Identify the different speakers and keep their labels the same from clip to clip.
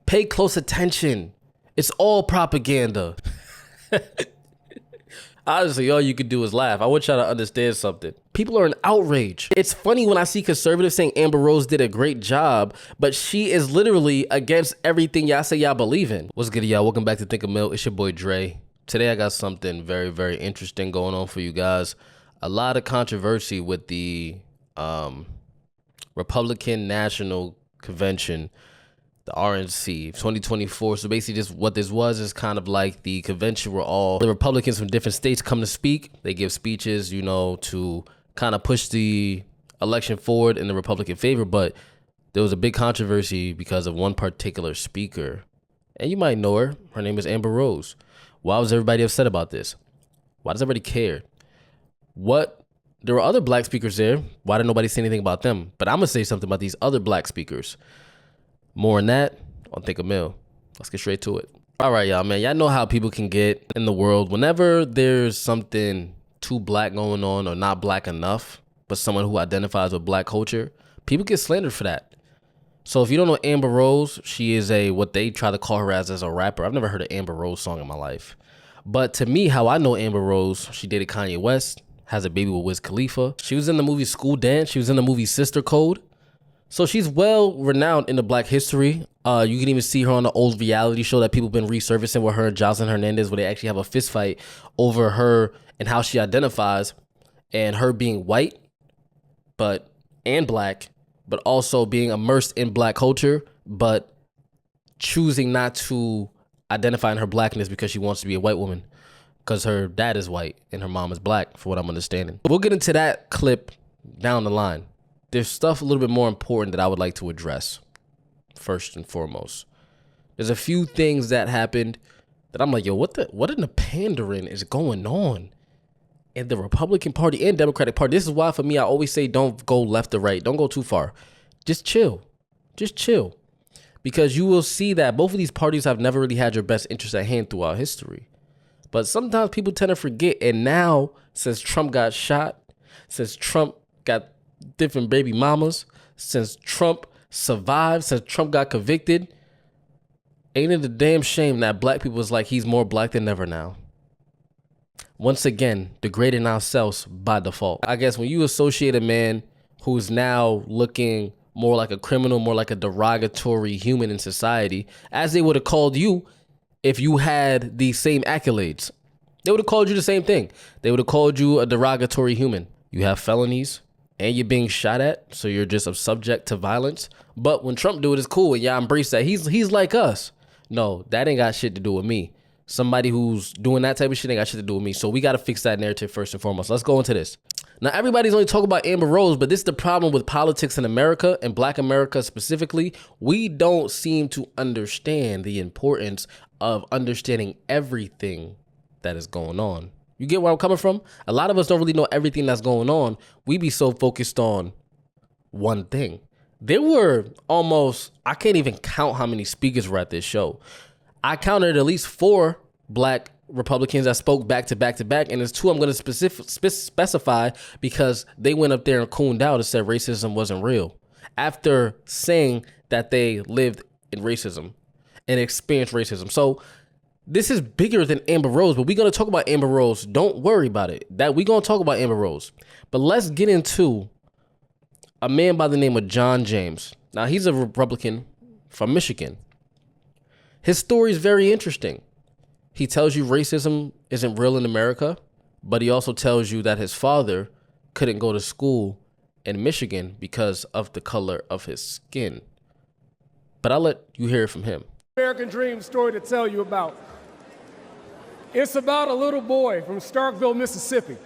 Speaker 1: Pay close attention. It's all propaganda. Honestly, all you could do is laugh. I want y'all to understand something. People are in outrage. It's funny when I see conservatives saying Amber Rose did a great job, but she is literally against everything y'all say y'all believe in. What's good, y'all? Welcome back to Think a Mill. It's your boy Dre. Today I got something very, very interesting going on for you guys. A lot of controversy with the Republican National Convention, the RNC 2024. So basically just what this was is kind of like the convention where all the Republicans from different states come to speak. They give speeches, you know, to kind of push the election forward in the Republican favor. But there was a big controversy because of one particular speaker. And you might know her. Her name is Amber Rose. Why was everybody upset about this? Why does everybody care? There were other black speakers there. Why didn't nobody say anything about them? But I'm going to say something about these other black speakers. More on that on Think a Mill. Let's get straight to it. All right, y'all, man. Y'all know how people can get in the world. Whenever there's something too black going on or not black enough, but someone who identifies with black culture, people get slandered for that. So if you don't know Amber Rose, she is what they try to call her as a rapper. I've never heard an Amber Rose song in my life. But to me, how I know Amber Rose, she dated Kanye West, has a baby with Wiz Khalifa. She was in the movie School Dance. She was in the movie Sister Code. So she's well renowned in the black history. You can even see her on the old reality show that people been resurfacing with her and Jocelyn Hernandez, where they actually have a fist fight over her and how she identifies, and her being white and black, but also being immersed in black culture, but choosing not to identify in her blackness because she wants to be a white woman, because her dad is white and her mom is black, for what I'm understanding. We'll get into that clip down the line. There's stuff a little bit more important that I would like to address first and foremost. There's a few things that happened that I'm like, yo, what in the pandering is going on in the Republican Party and Democratic Party? This is why, for me, I always say don't go left or right. Don't go too far. Just chill. Just chill. Because you will see that both of these parties have never really had your best interest at hand throughout history. But sometimes people tend to forget. And now, since Trump got shot, since Trump got different baby mamas, since Trump survived, since Trump got convicted, ain't it a damn shame that black people is like, he's more black than ever now? Once again, degrading ourselves by default. I guess when you associate a man who's now looking more like a criminal, more like a derogatory human in society, as they would have called you if you had the same accolades. They would have called you the same thing. They would have called you a derogatory human. You have felonies, and you're being shot at, so you're just subject to violence. But when Trump do it, it's cool, and y'all embrace that. He's like us. No, that ain't got shit to do with me. Somebody who's doing that type of shit ain't got shit to do with me. So we got to fix that narrative first and foremost. Let's go into this. Now, everybody's only talking about Amber Rose, but this is the problem with politics in America, and black America specifically. We don't seem to understand the importance of understanding everything that is going on. You get where I'm coming from? A lot of us don't really know everything that's going on. We be so focused on one thing. There were I can't even count how many speakers were at this show. I counted at least 4 black Republicans that spoke back to back to back, and there's 2 I'm going to specify because they went up there and cooned out and said racism wasn't real after saying that they lived in racism and experienced racism. So this is bigger than Amber Rose, but we're going to talk about Amber Rose. Don't worry about it. That we're going to talk about Amber Rose. But let's get into a man by the name of John James. Now, he's a Republican from Michigan. His story is very interesting. He tells you racism isn't real in America, but he also tells you that his father couldn't go to school in Michigan because of the color of his skin. But I'll let you hear it from him.
Speaker 2: American dream story to tell you about. It's about a little boy from Starkville, Mississippi,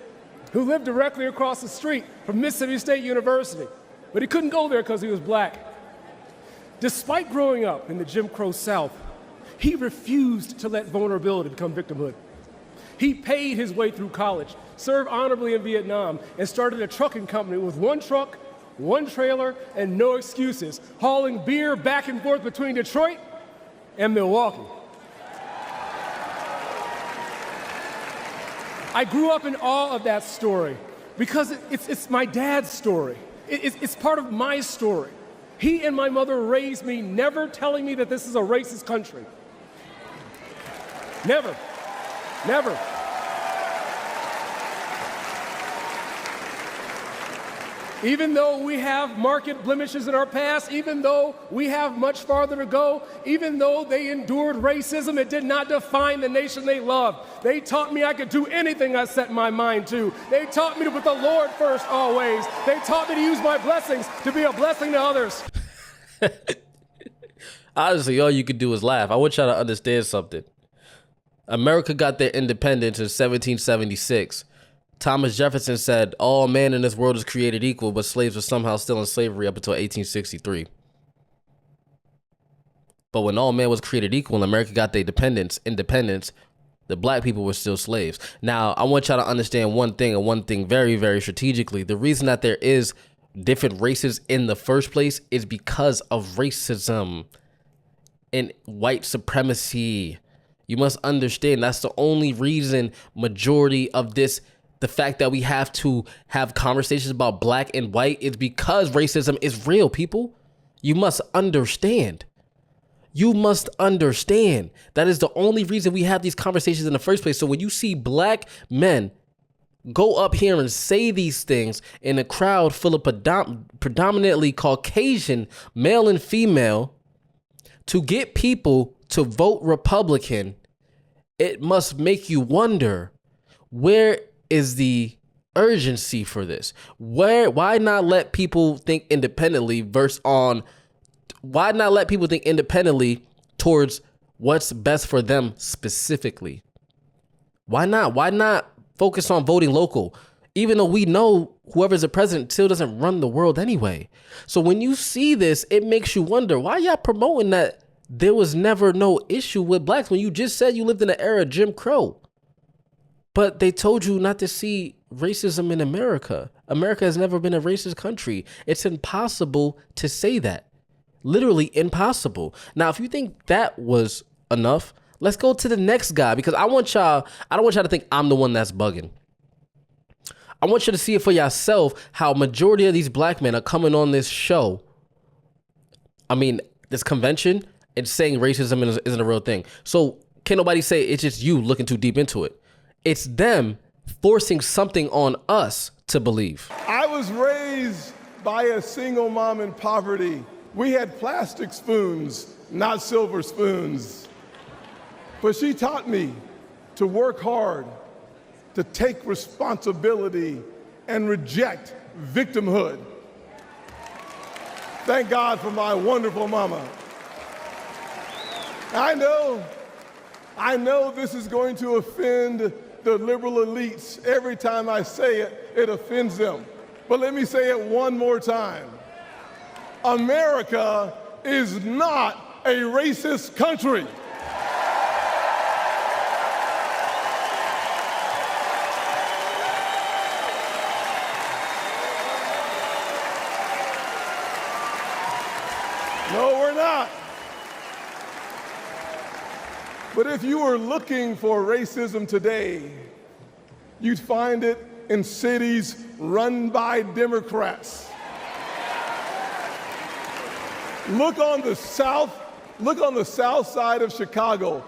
Speaker 2: who lived directly across the street from Mississippi State University, but he couldn't go there because he was black. Despite growing up in the Jim Crow South, he refused to let vulnerability become victimhood. He paid his way through college, served honorably in Vietnam, and started a trucking company with 1 truck, 1 trailer, and no excuses, hauling beer back and forth between Detroit and Milwaukee. I grew up in awe of that story because it's my dad's story. It's part of my story. He and my mother raised me never telling me that this is a racist country. Never. Never. Even though we have marked blemishes in our past, even though we have much farther to go, even though they endured racism, it did not define the nation they loved. They taught me I could do anything I set my mind to. They taught me to put the Lord first always. They taught me to use my blessings to be a blessing to others.
Speaker 1: Honestly, all you could do is laugh. I want y'all to understand something. America got their independence in 1776. Thomas Jefferson said, all man in this world is created equal, but slaves were somehow still in slavery up until 1863. But when all man was created equal and America got their independence, the black people were still slaves. Now, I want y'all to understand one thing, and one thing very, very strategically. The reason that there is different races in the first place is because of racism and white supremacy. You must understand that's the only reason majority of this, the fact that we have to have conversations about black and white, is because racism is real, people. You must understand. You must understand. That is the only reason we have these conversations in the first place. So when you see black men go up here and say these things in a crowd full of predominantly Caucasian, male and female, to get people to vote Republican, it must make you wonder, where is the urgency for this? Why not let people think independently why not let people think independently towards what's best for them specifically? Why not? Why not focus on voting local? Even though we know whoever's the president still doesn't run the world anyway. So when you see this, it makes you wonder, why y'all promoting that there was never no issue with blacks when you just said you lived in the era of Jim Crow? But they told you not to see racism in America. America has never been a racist country. It's impossible to say that. Literally impossible. Now, if you think that was enough, let's go to the next guy, because I don't want y'all to think I'm the one that's bugging. I want you to see it for yourself, how majority of these black men are coming on this show. I mean, this convention, and saying racism isn't a real thing. So can't nobody say it's just you looking too deep into it. It's them forcing something on us to believe.
Speaker 3: I was raised by a single mom in poverty. We had plastic spoons, not silver spoons. But she taught me to work hard, to take responsibility, and reject victimhood. Thank God for my wonderful mama. I know this is going to offend the liberal elites. Every time I say it, it offends them. But let me say it one more time. America is not a racist country. No, we're not. But if you were looking for racism today, you'd find it in cities run by Democrats. Look on the south side of Chicago.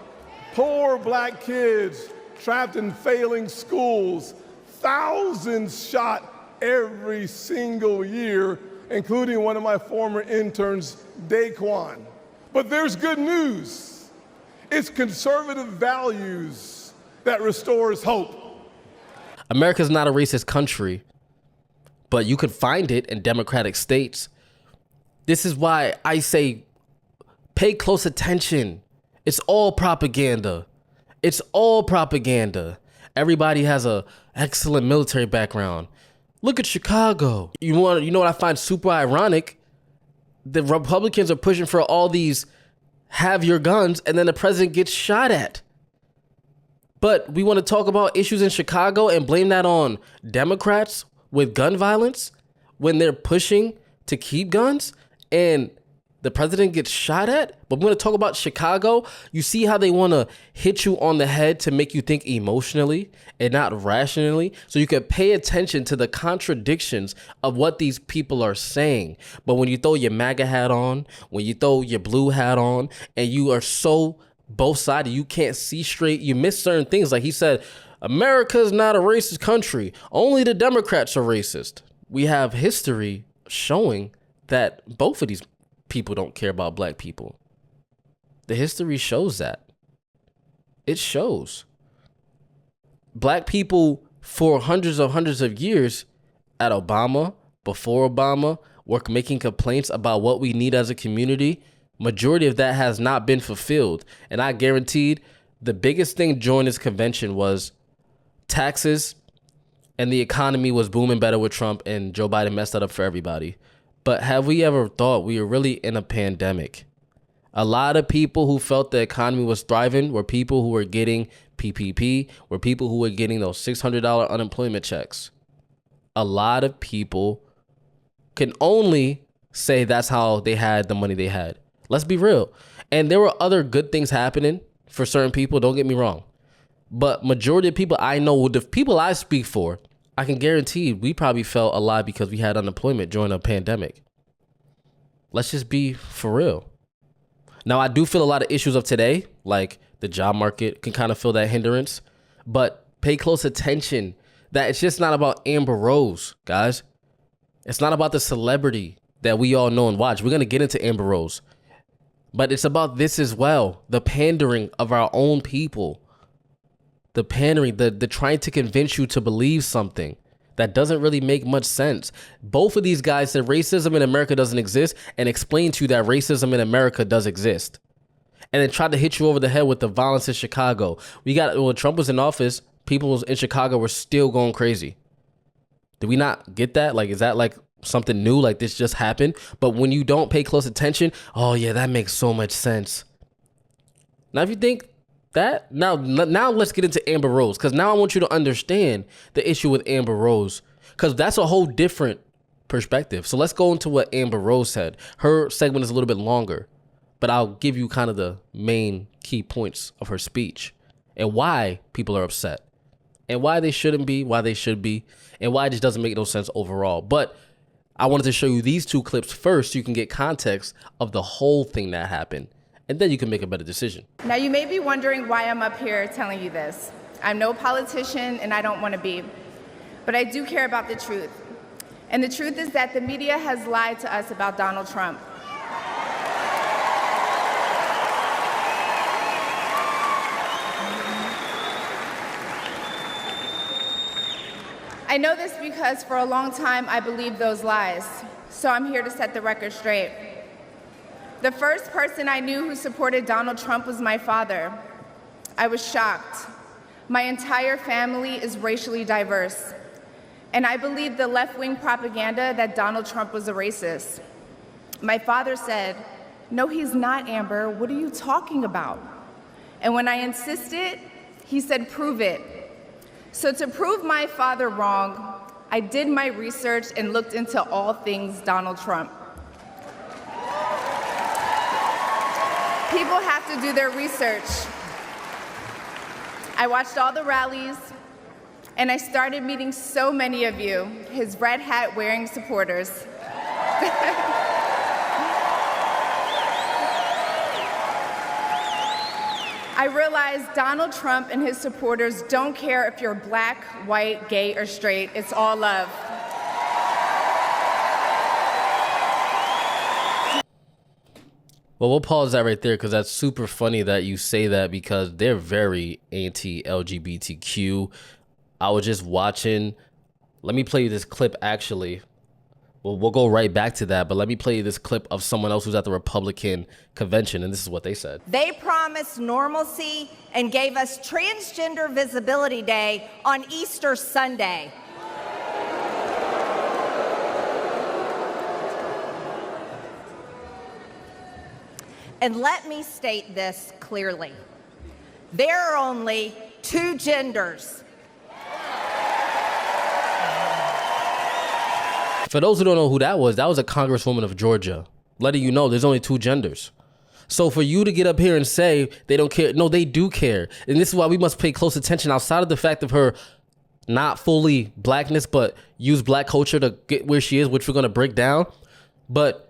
Speaker 3: Poor black kids trapped in failing schools, thousands shot every single year, including one of my former interns, Daquan. But there's good news. It's conservative values that restores hope.
Speaker 1: America's not a racist country, but you could find it in democratic states. This is why I say pay close attention. It's all propaganda. It's all propaganda. Everybody has a excellent military background. Look at Chicago. You know what I find super ironic? The Republicans are pushing for all these have your guns, and then the president gets shot at. But we want to talk about issues in Chicago and blame that on Democrats with gun violence when they're pushing to keep guns. And the president gets shot at. But we're going to talk about Chicago. You see how they want to hit you on the head to make you think emotionally and not rationally, so you can pay attention to the contradictions of what these people are saying. But when you throw your MAGA hat on, when you throw your blue hat on, and you are so both-sided, you can't see straight, you miss certain things. Like he said, America's not a racist country. Only the Democrats are racist. We have history showing that both of these people don't care about black people. The history shows that. It shows. Black people for hundreds of years at Obama, before Obama, were making complaints about what we need as a community. Majority of that has not been fulfilled. And I guaranteed the biggest thing during this convention was taxes, and the economy was booming better with Trump, and Joe Biden messed that up for everybody. But have we ever thought we were really in a pandemic? A lot of people who felt the economy was thriving were people who were getting PPP, were people who were getting those $600 unemployment checks. A lot of people can only say that's how they had the money they had. Let's be real. And there were other good things happening for certain people, don't get me wrong. But majority of people I know, the people I speak for, I can guarantee we probably felt alive because we had unemployment during a pandemic. Let's just be for real. Now, I do feel a lot of issues of today, like the job market can kind of feel that hindrance, but pay close attention that it's just not about Amber Rose, guys. It's not about the celebrity that we all know and watch. We're going to get into Amber Rose, but it's about this as well. The pandering of our own people. The pandering, the trying to convince you to believe something that doesn't really make much sense. Both of these guys said racism in America doesn't exist and explained to you that racism in America does exist. And then tried to hit you over the head with the violence in Chicago. When Trump was in office, people in Chicago were still going crazy. Did we not get that? Like, is that like something new? Like this just happened? But when you don't pay close attention, oh yeah, that makes so much sense. Now, if you think that, now let's get into Amber Rose, because now I want you to understand the issue with Amber Rose, because that's a whole different perspective. So let's go into what Amber Rose said. Her segment is a little bit longer, but I'll give you kind of the main key points of her speech and why people are upset and why they shouldn't be, why they should be, and why it just doesn't make no sense overall. But I wanted to show you these two clips first so you can get context of the whole thing that happened. And then you can make a better decision.
Speaker 4: Now, you may be wondering why I'm up here telling you this. I'm no politician, and I don't want to be. But I do care about the truth. And the truth is that the media has lied to us about Donald Trump. I know this because for a long time I believed those lies. So I'm here to set the record straight. The first person I knew who supported Donald Trump was my father. I was shocked. My entire family is racially diverse, and I believed the left-wing propaganda that Donald Trump was a racist. My father said, "No, he's not, Amber. What are you talking about?" And when I insisted, he said, "Prove it." So to prove my father wrong, I did my research and looked into all things Donald Trump. People have to do their research. I watched all the rallies, and I started meeting so many of you, his red hat wearing supporters. I realized Donald Trump and his supporters don't care if you're black, white, gay, or straight. It's all love.
Speaker 1: Well, we'll pause that right there because that's super funny that you say that because they're very anti-LGBTQ. I was just watching. Let me play you this clip actually. Well, we'll go right back to that, but let me play you this clip of someone else who's at the Republican convention, and this is what they said.
Speaker 5: They promised normalcy and gave us Transgender Visibility Day on Easter Sunday. And let me state this clearly. There are only two genders.
Speaker 1: For those who don't know who that was a congresswoman of Georgia. letting you know there's only two genders. So for you to get up here and say they don't care, no, they do care. And this is why we must pay close attention outside of the fact of her not fully blackness, but use black culture to get where she is, which we're going to break down. But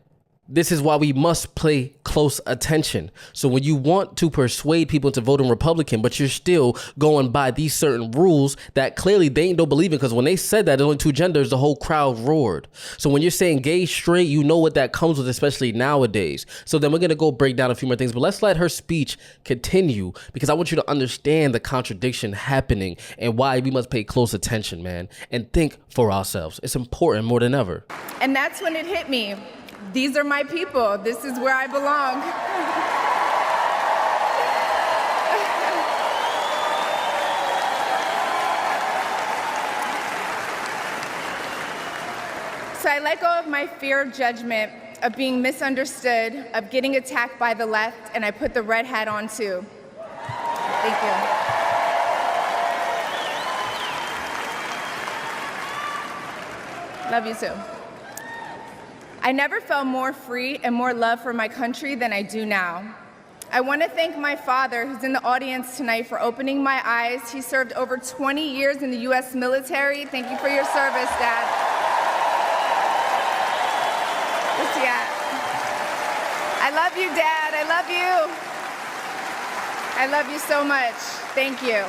Speaker 1: this is why we must pay close attention. So when you want to persuade people to vote in Republican, but you're still going by these certain rules that clearly they ain't don't believe in, because when they said that there's only two genders, the whole crowd roared. So when you're saying gay, straight, you know what that comes with, especially nowadays. So then we're going to go break down a few more things, but let's let her speech continue, because I want you to understand the contradiction happening and why we must pay close attention, man, and think for ourselves. It's important more than ever.
Speaker 4: And that's when it hit me. These are my people. This is where I belong. So I let go of my fear of judgment, of being misunderstood, of getting attacked by the left, and I put the red hat on too. Thank you. Love you too. I never felt more free and more love for my country than I do now. I want to thank my father, who's in the audience tonight, for opening my eyes. He served over 20 years in the U.S. military. Thank you for your service, Dad. Where's he at? I love you, Dad. I love you. I love you so much. Thank you.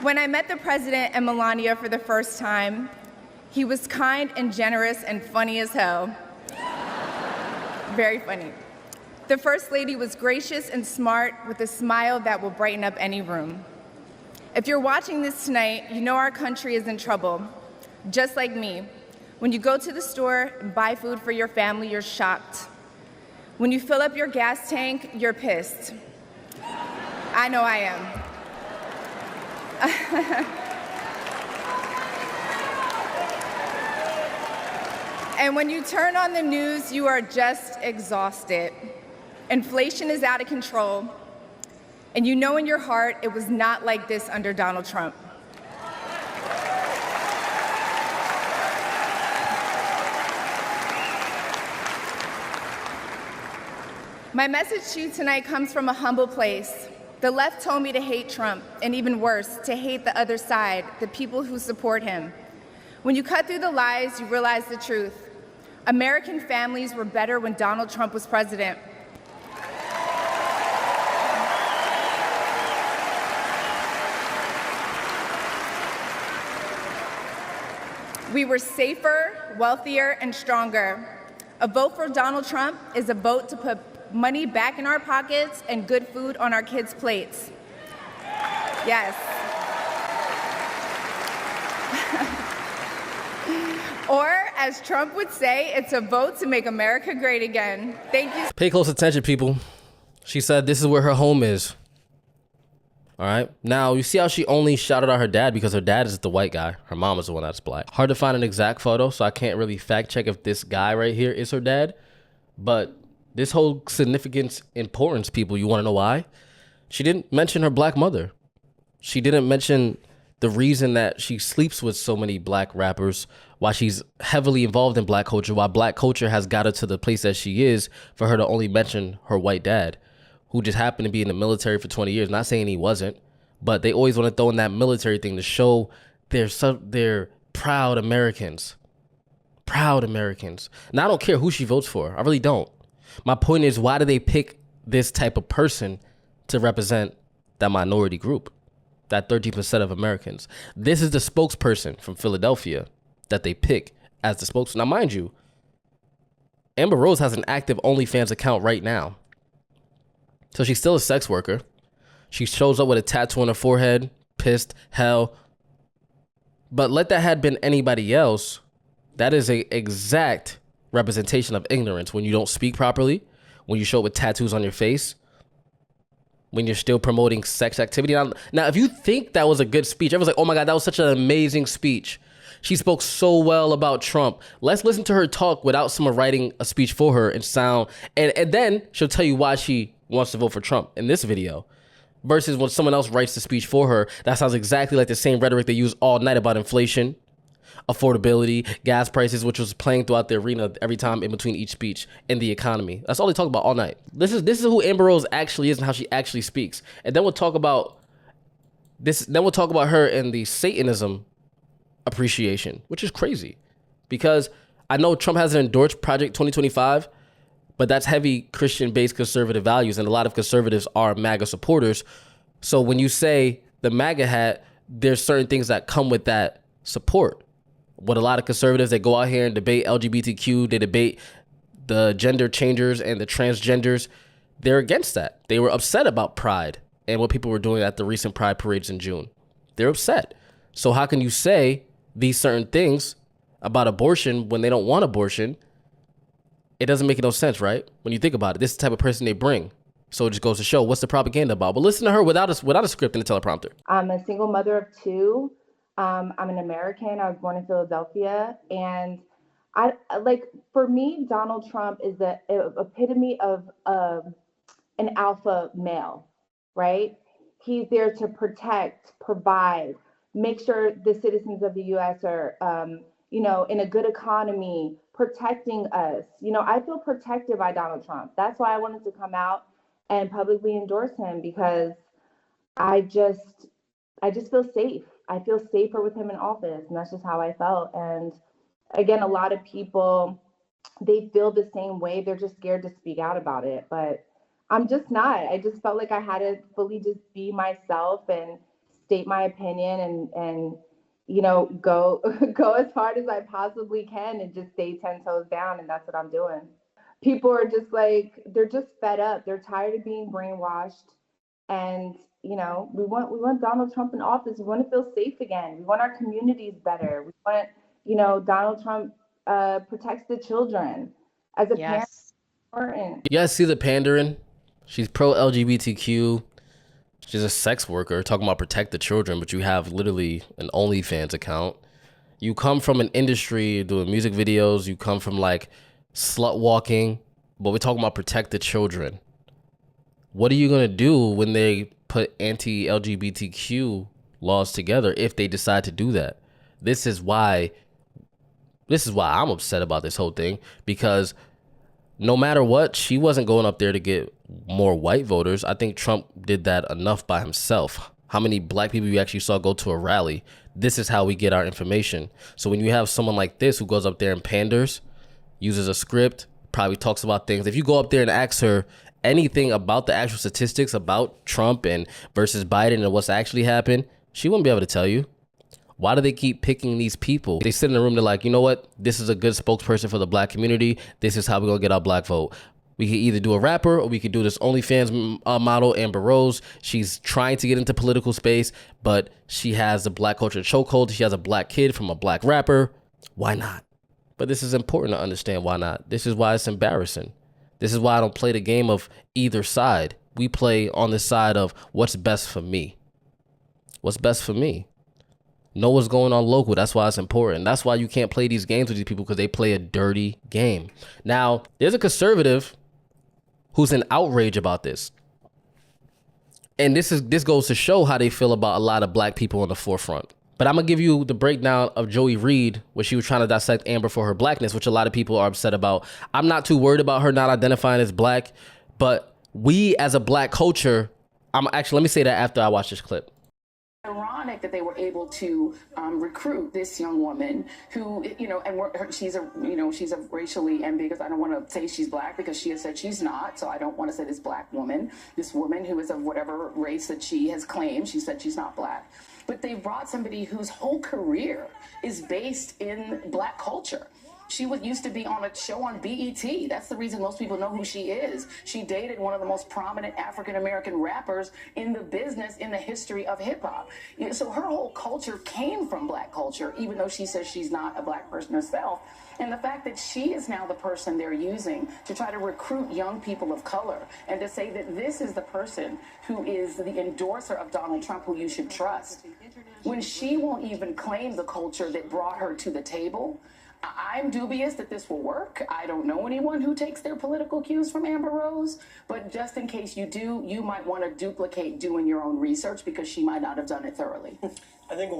Speaker 4: When I met the president and Melania for the first time, he was kind and generous and funny as hell. Very funny. The First Lady was gracious and smart with a smile that will brighten up any room. If you're watching this tonight, you know our country is in trouble. Just like me. When you go to the store and buy food for your family, you're shocked. When you fill up your gas tank, you're pissed. I know I am. And when you turn on the news, you are just exhausted. Inflation is out of control. And you know in your heart it was not like this under Donald Trump. My message to you tonight comes from a humble place. The left told me to hate Trump, and even worse, to hate the other side, the people who support him. When you cut through the lies, you realize the truth. American families were better when Donald Trump was president. We were safer, wealthier, and stronger. A vote for Donald Trump is a vote to put money back in our pockets and good food on our kids' plates. Yes. Or, as Trump would say, it's a vote to make America great again. Thank you.
Speaker 1: Pay close attention, people. She said this is where her home is. All right. Now, you see how she only shouted out her dad because her dad is the white guy. Her mom is the one that's black. Hard to find an exact photo, so I can't really fact check if this guy right here is her dad. But this whole significance, importance, people, you want to know why? She didn't mention her black mother. She didn't mention the reason that she sleeps with so many black rappers, why she's heavily involved in black culture, why black culture has got her to the place that she is, for her to only mention her white dad, who just happened to be in the military for 20 years. Not saying he wasn't, but they always want to throw in that military thing to show they're proud Americans. Proud Americans. Now, I don't care who she votes for. I really don't. My point is, why do they pick this type of person to represent that minority group? That 13% of Americans. This is the spokesperson from Philadelphia that they pick as the spokesperson. Now, mind you, Amber Rose has an active OnlyFans account right now. So she's still a sex worker. She shows up with a tattoo on her forehead, pissed, hell. But let that had been anybody else, that is a exact representation of ignorance when you don't speak properly, when you show up with tattoos on your face, when you're still promoting sex activity. Now, if you think that was a good speech, everyone's like, oh my God, that was such an amazing speech. She spoke so well about Trump. Let's listen to her talk without someone writing a speech for her and then she'll tell you why she wants to vote for Trump in this video. Versus when someone else writes the speech for her, that sounds exactly like the same rhetoric they use all night about inflation, affordability, gas prices, which was playing throughout the arena every time in between each speech, and the economy. That's all they talk about all night. This is who Amber Rose actually is and how she actually speaks. And then we'll talk about this. Then we'll talk about her and the Satanism appreciation, which is crazy, because I know Trump hasn't endorsed Project 2025, but that's heavy Christian-based conservative values, and a lot of conservatives are MAGA supporters. So when you say the MAGA hat, there's certain things that come with that support. What a lot of conservatives, they go out here and debate LGBTQ, they debate the gender changers and the transgenders. They're against that. They were upset about Pride and what people were doing at the recent Pride parades in June. They're upset. So how can you say these certain things about abortion when they don't want abortion? It doesn't make no sense, right? When you think about it, this is the type of person they bring. So it just goes to show, what's the propaganda about? But listen to her without a script and a teleprompter.
Speaker 4: I'm a single mother of two. I'm an American. I was born in Philadelphia. And for me, Donald Trump is the epitome of an alpha male, right? He's there to protect, provide, make sure the citizens of the U.S. are, in a good economy, protecting us. I feel protected by Donald Trump. That's why I wanted to come out and publicly endorse him, because I just feel safe. I feel safer with him in office, and that's just how I felt. And again, a lot of people, they feel the same way. They're just scared to speak out about it, but I'm just not. I just felt like I had to fully just be myself and state my opinion and go as hard as I possibly can and just stay 10 toes down. And that's what I'm doing. People are just they're just fed up. They're tired of being brainwashed. And, we want Donald Trump in office. We want to feel safe again. We want our communities better. We want, Donald Trump protects the children. As a parent, it's important.
Speaker 1: You guys see the pandering? She's pro-LGBTQ. She's a sex worker talking about protect the children, but you have literally an OnlyFans account. You come from an industry doing music videos. You come from slut walking, but we're talking about protect the children. What are you going to do when they put anti-LGBTQ laws together if they decide to do that? This is why I'm upset about this whole thing, because no matter what, she wasn't going up there to get more white voters. I think Trump did that enough by himself. How many black people you actually saw go to a rally? This is how we get our information. So when you have someone like this who goes up there and panders, uses a script, probably talks about things. If you go up there and ask her anything about the actual statistics about Trump and versus Biden and what's actually happened, she wouldn't be able to tell you. Why do they keep picking these people? They sit in the room, they're like, you know what? This is a good spokesperson for the black community. This is how we're going to get our black vote. We could either do a rapper or we could do this OnlyFans model, Amber Rose. She's trying to get into political space, but she has the black culture chokehold. She has a black kid from a black rapper. Why not? But this is important to understand why not. This is why it's embarrassing. This is why I don't play the game of either side. We play on the side of what's best for me. What's best for me? Know what's going on local. That's why it's important. That's why you can't play these games with these people, because they play a dirty game. Now, there's a conservative who's in outrage about this. And this goes to show how they feel about a lot of black people in the forefront. But I'm going to give you the breakdown of Joey Reid, where she was trying to dissect Amber for her blackness, which a lot of people are upset about. I'm not too worried about her not identifying as black, but we as a black culture, let me say that after I watch this clip.
Speaker 6: Ironic that they were able to recruit this young woman who, she's a racially ambiguous. I don't want to say she's black because she has said she's not. So I don't want to say this black woman, this woman who is of whatever race that she has claimed. She said she's not black. But they brought somebody whose whole career is based in black culture. She used to be on a show on BET. That's the reason most people know who she is. She dated one of the most prominent African-American rappers in the business, in the history of hip-hop. So her whole culture came from black culture, even though she says she's not a black person herself. And the fact that she is now the person they're using to try to recruit young people of color and to say that this is the person who is the endorser of Donald Trump who you should trust, when she won't even claim the culture that brought her to the table, I'm dubious that this will work. I don't know anyone who takes their political cues from Amber Rose, but just in case you do, you might want to duplicate doing your own research, because she might not have done it thoroughly.
Speaker 1: I think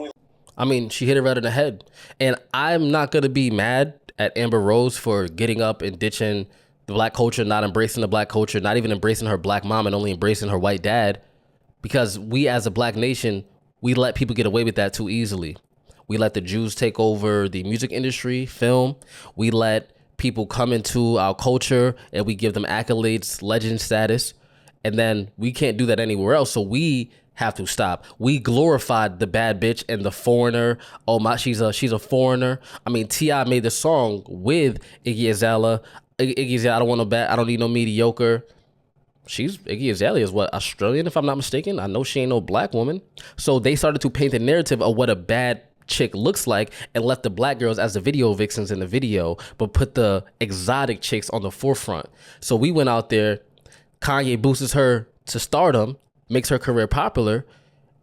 Speaker 1: I mean, she hit it right in the head. And I'm not going to be mad at Amber Rose for getting up and ditching the black culture, not embracing the black culture, not even embracing her black mom and only embracing her white dad. Because we as a black nation, we let people get away with that too easily. We let the Jews take over the music industry, film. We let people come into our culture and we give them accolades, legend status. And then we can't do that anywhere else. So we have to stop. We glorified the bad bitch and the foreigner. Oh my, she's a foreigner. I mean, T.I. made the song with Iggy Azalea. Iggy Azalea, I don't want no bad, I don't need no mediocre. Iggy Azalea is what, Australian, if I'm not mistaken? I know she ain't no black woman. So they started to paint the narrative of what a bad chick looks like and left the black girls as the video vixens in the video, but put the exotic chicks on the forefront. So we went out there, Kanye boosts her to stardom, makes her career popular,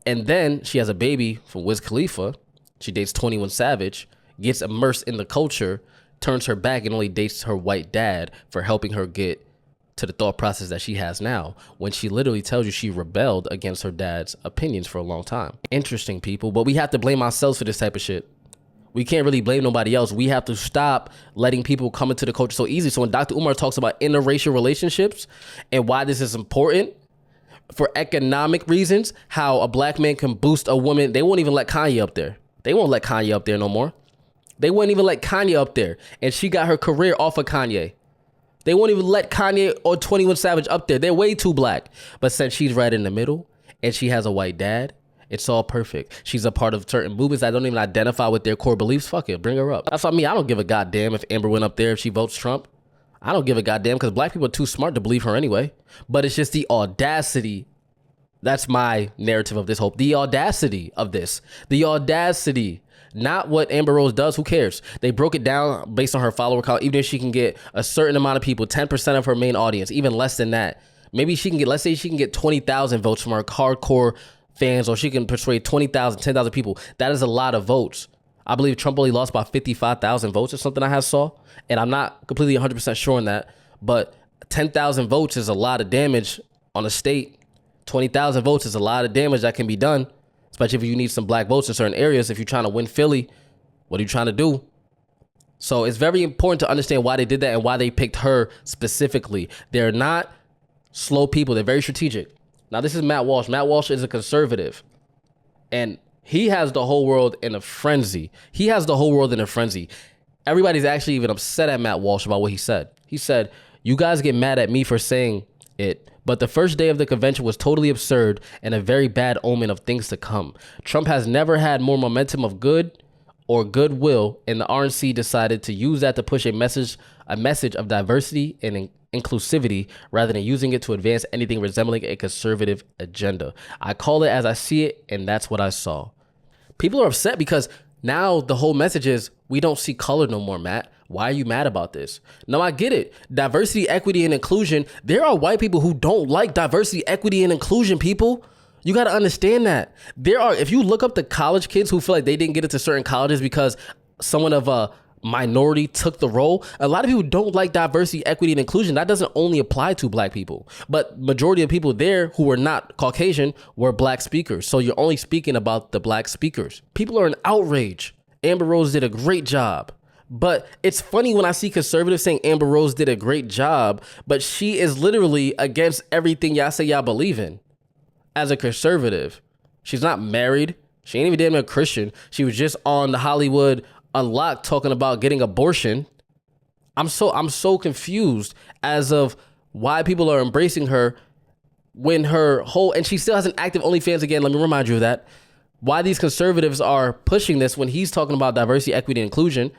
Speaker 1: and then she has a baby from Wiz Khalifa. She dates 21 Savage, gets immersed in the culture, turns her back and only dates her white dad for helping her get to the thought process that she has now, when she literally tells you she rebelled against her dad's opinions for a long time. Interesting, people, but we have to blame ourselves for this type of shit. We can't really blame nobody else. We have to stop letting people come into the culture so easy. So when Dr. Umar talks about interracial relationships and why this is important, for economic reasons, how a black man can boost a woman, they won't even let Kanye up there. They won't let Kanye up there no more. They wouldn't even let Kanye up there. And she got her career off of Kanye. They won't even let Kanye or 21 Savage up there. They're way too black. But since she's right in the middle and she has a white dad, it's all perfect. She's a part of certain movements that don't even identify with their core beliefs. Fuck it, bring her up. That's what I mean. I don't give a goddamn if Amber went up there, if she votes Trump. I don't give a goddamn because black people are too smart to believe her anyway. But it's just the audacity. That's my narrative of this whole, the audacity of this. The audacity. Not what Amber Rose does. Who cares? They broke it down based on her follower count. Even if she can get a certain amount of people, 10% of her main audience, even less than that. Maybe she can get, let's say she can get 20,000 votes from her hardcore fans, or she can persuade 20,000, 10,000 people. That is a lot of votes. I believe Trump only lost by 55,000 votes or something I saw. And I'm not completely 100% sure on that. But 10,000 votes is a lot of damage on a state. 20,000 votes is a lot of damage that can be done. Especially if you need some black votes in certain areas. If you're trying to win Philly, what are you trying to do? So it's very important to understand why they did that and why they picked her specifically. They're not slow people. They're very strategic. Now, this is Matt Walsh. Matt Walsh is a conservative. And he has the whole world in a frenzy. Everybody's actually even upset at Matt Walsh about what he said. He said, you guys get mad at me for saying it, but the first day of the convention was totally absurd and a very bad omen of things to come. Trump has never had more momentum of good or goodwill, and the RNC decided to use that to push a message of diversity and inclusivity rather than using it to advance anything resembling a conservative agenda. I call it as I see it, and that's what I saw. People are upset because now the whole message is we don't see color no more, Matt. Why are you mad about this? No, I get it. Diversity, equity, and inclusion. There are white people who don't like diversity, equity, and inclusion, people. You got to understand that. If you look up the college kids who feel like they didn't get into certain colleges because someone of a minority took the role, a lot of people don't like diversity, equity, and inclusion. That doesn't only apply to black people, but majority of people there who were not Caucasian were black speakers. So you're only speaking about the black speakers. People are in outrage. Amber Rose did a great job. But it's funny when I see conservatives saying Amber Rose did a great job, but she is literally against everything y'all say y'all believe in. As a conservative, she's not married. She ain't even damn near Christian. She was just on the Hollywood Unlocked talking about getting abortion. I'm so confused as of why people are embracing her when her whole, and she still has an active OnlyFans again. Let me remind you of that. Why these conservatives are pushing this when he's talking about diversity, equity, and inclusion.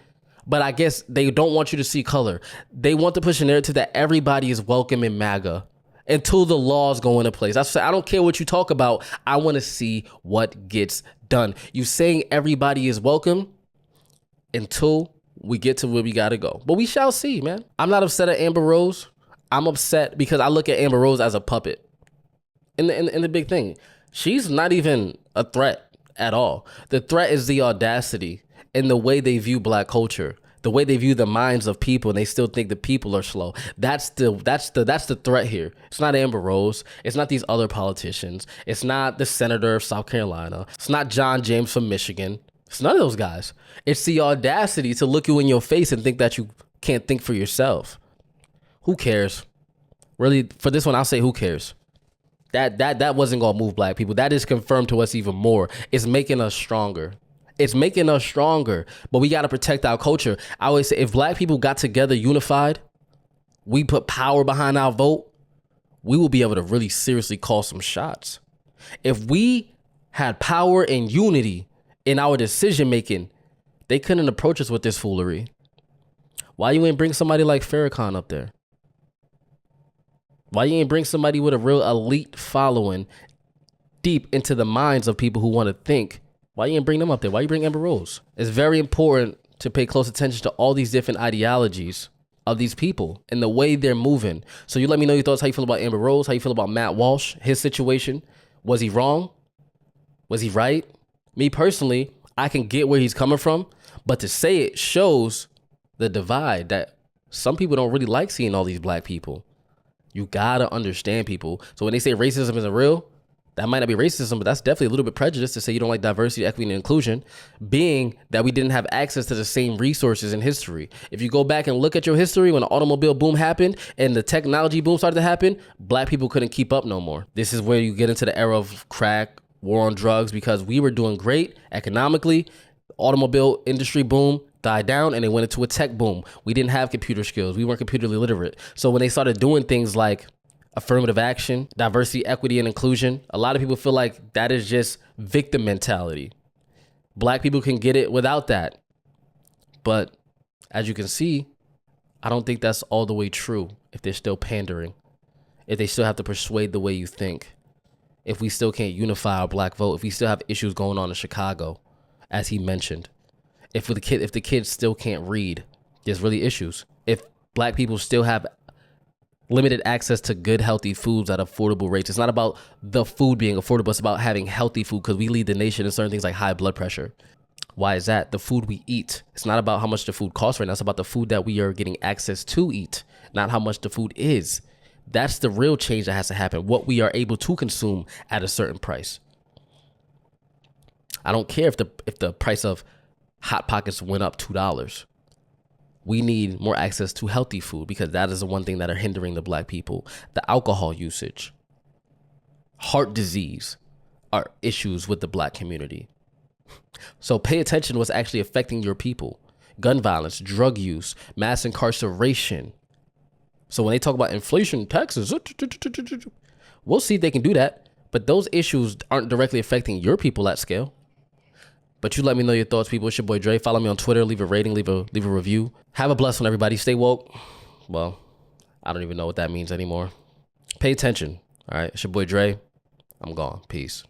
Speaker 1: But I guess they don't want you to see color. They want to push a narrative that everybody is welcome in MAGA until the laws go into place. I don't care what you talk about. I want to see what gets done. You saying everybody is welcome until we get to where we got to go. But we shall see, man. I'm not upset at Amber Rose. I'm upset because I look at Amber Rose as a puppet. In the big thing, she's not even a threat at all. The threat is the audacity and the way they view black culture, the way they view the minds of people, and they still think the people are slow. That's the threat here. It's not Amber Rose. It's not these other politicians. It's not the senator of South Carolina. It's not John James from Michigan. It's none of those guys. It's the audacity to look you in your face and think that you can't think for yourself. Who cares? Really, for this one, I'll say who cares? That wasn't gonna move black people. That is confirmed to us even more. It's making us stronger. It's making us stronger, but we gotta protect our culture. I always say if black people got together unified, we put power behind our vote, we will be able to really seriously call some shots. If we had power and unity in our decision making, they couldn't approach us with this foolery. Why you ain't bring somebody like Farrakhan up there? Why you ain't bring somebody with a real elite following deep into the minds of people who want to think? Why you ain't bring them up there? Why you bring Amber Rose? It's very important to pay close attention to all these different ideologies of these people and the way they're moving. So you let me know your thoughts, how you feel about Amber Rose, how you feel about Matt Walsh, his situation. Was he wrong? Was he right? Me personally, I can get where he's coming from, but to say it shows the divide that some people don't really like seeing all these black people. You gotta understand people. So when they say racism isn't real, that might not be racism, but that's definitely a little bit prejudice to say you don't like diversity, equity, and inclusion, being that we didn't have access to the same resources in history. If you go back and look at your history, when the automobile boom happened and the technology boom started to happen, black people couldn't keep up no more. This is where you get into the era of crack, war on drugs, because we were doing great economically. Automobile industry boom died down and they went into a tech boom. We didn't have computer skills. We weren't computerly literate. So when they started doing things like affirmative action, diversity, equity, and inclusion, a lot of people feel like that is just victim mentality. Black people can get it without that. But as you can see, I don't think that's all the way true if they're still pandering, if they still have to persuade the way you think, if we still can't unify our black vote, if we still have issues going on in Chicago, as he mentioned. If the kids still can't read, there's really issues. If black people still have limited access to good, healthy foods at affordable rates, it's not about the food being affordable, it's about having healthy food, because we lead the nation in certain things like high blood pressure. Why is that? The food we eat. It's not about how much the food costs right now. It's about the food that we are getting access to eat, not how much the food is. That's the real change that has to happen. What we are able to consume at a certain price. I don't care if the price of Hot Pockets went up $2. We need more access to healthy food, because that is the one thing that are hindering the black people. The alcohol usage, heart disease are issues with the black community. So pay attention to what's actually affecting your people. Gun violence, drug use, mass incarceration. So when they talk about inflation, taxes, we'll see if they can do that. But those issues aren't directly affecting your people at scale. But you let me know your thoughts, people. It's your boy Dre. Follow me on Twitter. Leave a rating. Leave a review. Have a blessed one, everybody. Stay woke. Well, I don't even know what that means anymore. Pay attention. All right. It's your boy Dre. I'm gone. Peace.